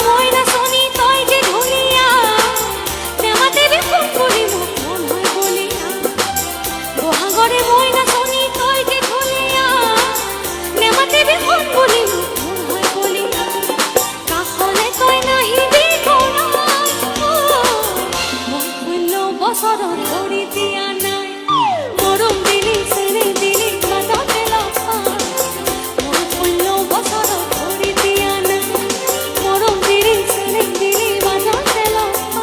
ময়না শনি তই যে ঢুলিয়া নেমাতে বিপুল করি মন হয় বলিয়া বহাগরে ময়না শনি তই যে ঢুলিয়া নেমাতে বিপুল করি মন হয় বলিয়া কাহলে তই নাহিবি কোনাই মন হইল বছর ধরি দিয়া নাই মরম দিলি ছেড়ে দিলি কাটাতে লাফা মন হইল বছর ধরি দিয়া নাই মরম দিলি ছেড়ে দিলি বাজাতে লাফা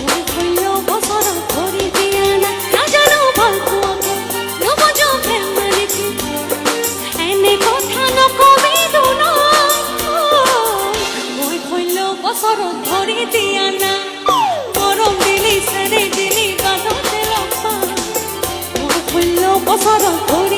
মন হইল বছর ধরি দিয়া নাই না জানো ভালকো আগে নবজ ফেলমালিছি এনে কথা নকবি দুনা মন হইল বছর ধরি দিয়া নাই মরম দিলি ছেড়ে দিলি কাটাতে লাফা মন হইল বছর ধরি